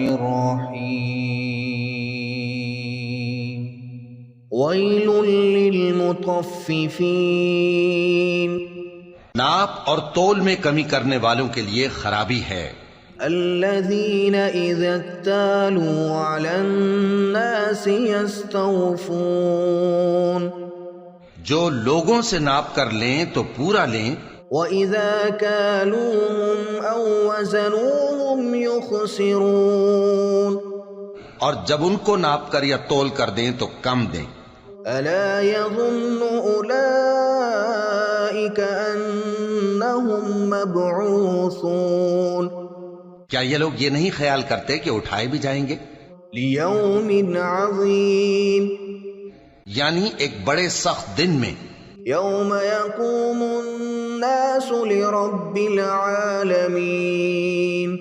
الرحيم ويل للمطففين ناپ اور تول میں کمی کرنے والوں کے لیے خرابی ہے۔ الذين إذا اكتالوا على الناس يستوفون جو لوگوں سے ناپ کر لیں تو پورا لیں، وَإِذَا كَالُوهُمْ أَوْ وَزَنُوهُمْ يُخْسِرُونَ اور جب ان کو ناپ کر یا تول کر دیں تو کم دیں۔ أَلَا يَظُنُّ أُولَئِكَ أَنَّهُمْ مَبْعُوثُونَ کیا یہ لوگ یہ نہیں خیال کرتے کہ اٹھائے بھی جائیں گے؟ لِيَوْمٍ عَظِيمٍ یعنی ایک بڑے سخت دن میں، يَوْمَ يَقُومُ النَّاسُ لِرَبِّ الْعَالَمِينَ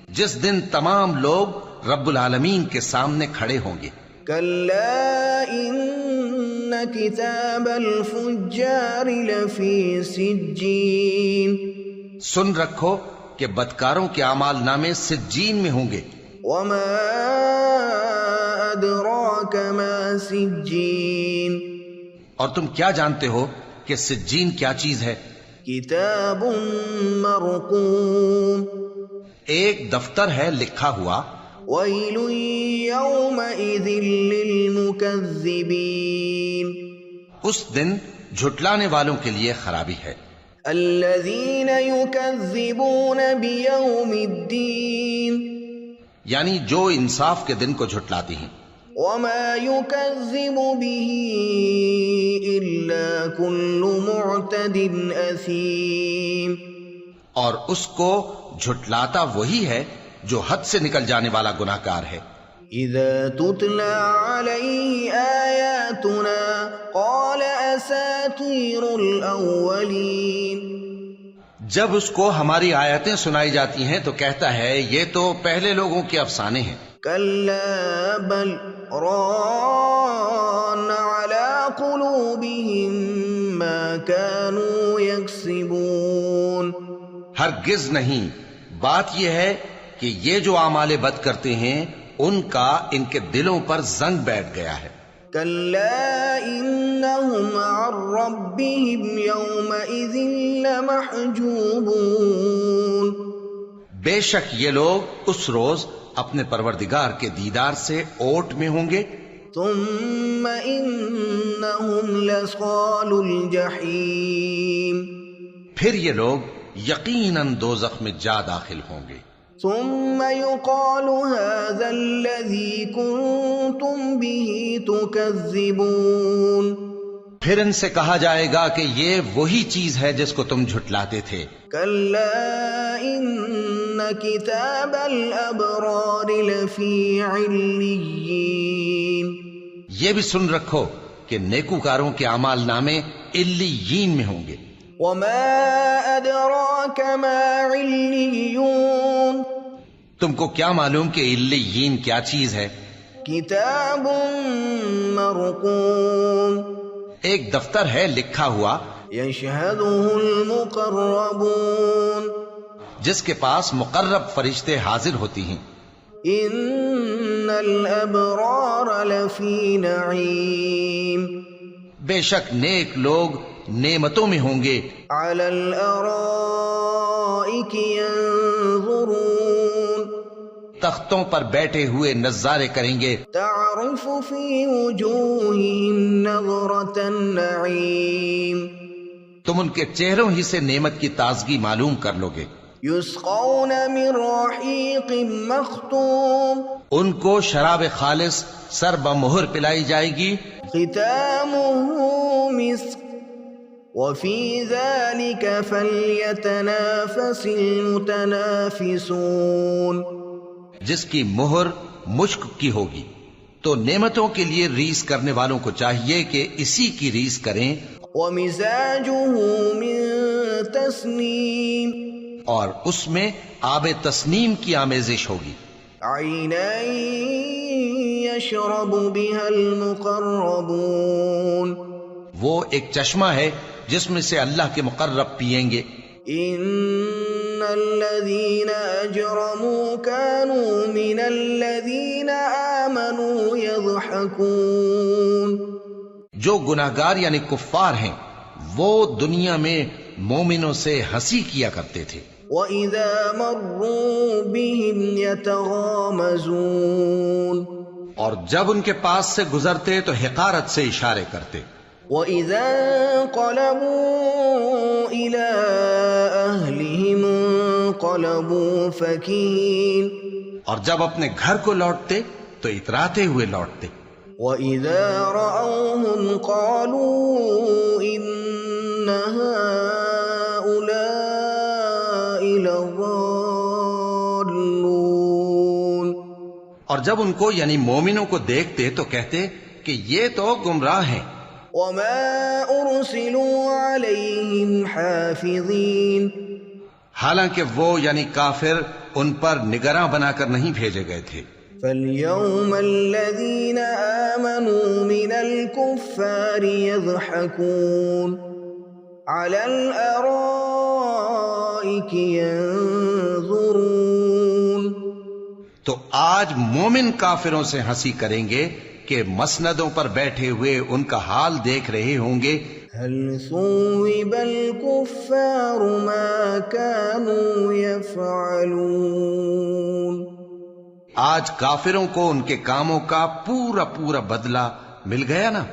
جس دن تمام لوگ رب العالمین کے سامنے کھڑے ہوں گے۔ كَلَّا إِنَّ كِتَابَ الْفُجَّارِ لَفِي سِجِّينٍ سن رکھو کہ بدکاروں کے اعمال نامے سجین میں ہوں گے۔ وَمَا أَدْرَاكَ مَا سِجِّينٌ اور تم کیا جانتے ہو کہ سجین کیا چیز ہے؟ کتاب مرقوم ایک دفتر ہے لکھا ہوا۔ وَيْلٌ يَوْمَئِذٍ لِّلْمُكَذِّبِينَ اس دن جھٹلانے والوں کے لیے خرابی ہے۔ الَّذِينَ يُكَذِّبُونَ بِيَوْمِ الدِّينِ یعنی جو انصاف کے دن کو جھٹلاتی ہیں۔ وَمَا يُكَذِّبُ بِهِ إِلَّا كُلُّ مُعْتَدٍ أَثِيمٍ اور اس کو جھٹلاتا وہی ہے جو حد سے نکل جانے والا گناہ گار ہے۔ إِذَا تُتْلَى عَلَيْهِ آيَاتُنَا قَالَ أَسَاطِيرُ الْأَوَّلِينَ جب اس کو ہماری آیتیں سنائی جاتی ہیں تو کہتا ہے یہ تو پہلے لوگوں کے افسانے ہیں۔ كَلَّا بَلْ رَانَ عَلَى قُلُوبِهِم مَّا كَانُوا يَكْسِبُونَ ہرگز نہیں، بات یہ ہے کہ یہ جو اعمال بد کرتے ہیں ان کا ان کے دلوں پر زنگ بیٹھ گیا ہے۔ كَلَّا إِنَّهُمْ عَن رَّبِّهِمْ يَوْمَئِذٍ لَّمَحْجُوبُونَ بے شک یہ لوگ اس روز اپنے پروردگار کے دیدار سے اوٹ میں ہوں گے۔ ثُمَّ إِنَّهُمْ لَصَالُو الْجَحِيمِ پھر یہ لوگ یقیناً دوزخ میں جا داخل ہوں گے۔ ثم يقال هذا الذي كنتم به تكذبون پھر ان سے کہا جائے گا کہ یہ وہی چیز ہے جس کو تم جھٹلاتے تھے۔ كلا إن كتاب الأبرار لفي عليين یہ بھی سن رکھو کہ نیکوکاروں کے اعمال نامے علیین میں ہوں گے۔ وما أدراك ما عليون تم کو کیا معلوم کہ علیین کیا چیز ہے؟ كتاب مرقوم ایک دفتر ہے لکھا ہوا يشهده المقربون جس کے پاس مقرب فرشتے حاضر ہوتی ہیں۔ ان الابرار لفی نعیم بے شک نیک لوگ نعمتوں میں ہوں گے۔ علی الارائک ینظرون تختوں پر بیٹھے ہوئے نظارے کریں گے۔ تعرف فی وجوہہم نظرۃ النعیم تم ان کے چہروں ہی سے نعمت کی تازگی معلوم کر لو گے۔ یسقون من رحیق مختوم ان کو شراب خالص سر بمہر پلائی جائے گی۔ ختامہ مسک وفی ذلک فلیتنافس المتنافسون جس کی مہر مشک کی ہوگی تو نعمتوں کے لیے ریس کرنے والوں کو چاہیے کہ اسی کی ریس کریں۔ ومزاجہ من تسنیم اور اس میں آب تسنیم کی آمیزش ہوگی۔ عینا یشرب بها المقربون وہ ایک چشمہ ہے جس میں سے اللہ کے مقرب پئیں گے۔ ان الذين أجرموا كانوا من الذين آمنوا يضحكون. جو گناہگار یعنی کفار ہیں وہ دنیا میں مومنوں سے ہنسی کیا کرتے تھے. وَإِذَا مَرُّوا بِهِمْ يَتَغَامَزُونَ. اور جب ان کے پاس سے گزرتے تو حقارت سے اشارے کرتے. وَإِذَا انقلبوا إِلَىٰ أَهْلِهِمْ انقلبوا فَكِهِينَ. اور جب اپنے گھر کو لوٹتے تو اتراتے ہوئے لوٹتے. وَإِذَا رَأَوْهُمْ قَالُوا إِنَّ هَٰؤُلَاءِ لَضَالُّونَ. اور جب ان کو یعنی مومنوں کو دیکھتے تو کہتے کہ یہ تو گمراہ ہیں. وَمَا أُرْسِلُوا عَلَيْهِمْ حَافِظِينَ. حالانکہ وہ یعنی کافر ان پر نگراں بنا کر نہیں بھیجے گئے تھے. فَالْيَوْمَ الَّذِينَ آمَنُوا مِنَ الْكُفَّارِ يَضْحَكُونَ عَلَى الْأَرَائِكِ يَنظُرُونَ. تو آج مومن کافروں سے ہنسی کریں گے کہ مسندوں پر بیٹھے ہوئے ان کا حال دیکھ رہے ہوں گے. هل ثوب الكفار ما كانوا يفعلون. آج کافروں کو ان کے کاموں کا پورا پورا بدلہ مل گیا نا.